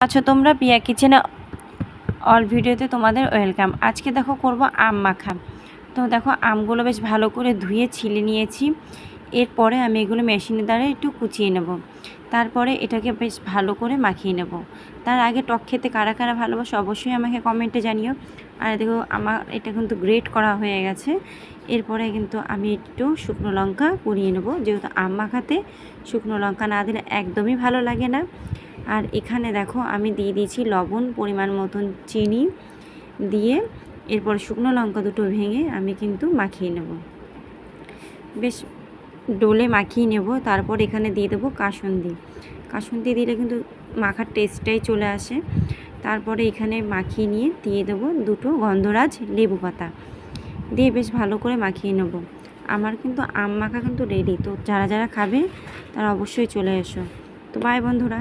আচ্ছা, তোমরা পিয়া কিচেনে অল ভিডিওতে তোমাদের ওয়েলকাম। আজকে দেখো করব আম মাখা। তো দেখো আমগুলো বেশ ভালো করে ধুয়ে ছিলে নিয়েছি। এরপরে আমি এগুলো মেশিনের দ্বারা একটু কুচিয়ে নেব। তারপরে এটাকে বেশ ভালো করে মাখিয়ে নেব। তার আগে টক খেতে কারা কারা ভালোবাসো অবশ্যই আমাকে কমেন্টে জানিও। আর দেখো আমার এটা কিন্তু গ্রেট করা হয়ে গেছে। এরপরে কিন্তু আমি একটু শুকনো লঙ্কা কুড়িয়ে নেব, যেহেতু আম মাখাতে শুকনো লঙ্কা না দিলে একদমই ভালো লাগে না। আর এখানে দেখো আমি দিয়ে দিয়েছি লবণ, পরিমাণ মতন চিনি দিয়ে এরপর শুকনো লঙ্কা দুটো ভেঙে আমি কিন্তু মাখিয়ে নেব, বেশ ডোলে মাখিয়ে নেব। তারপর এখানে দিয়ে দেবো কাসুন্দি। কাসুন্দি দিলে কিন্তু মাখার টেস্টটাই চলে আসে। তারপরে এখানে মাখিয়ে নিয়ে দিয়ে দেবো দুটো গন্ধরাজ লেবু পাতা দিয়ে বেশ ভালো করে মাখিয়ে নেব। আমার কিন্তু আম মাখা কিন্তু রেডি। তো যারা যারা খাবে তারা অবশ্যই চলে এসো। তো বাই বন্ধুরা।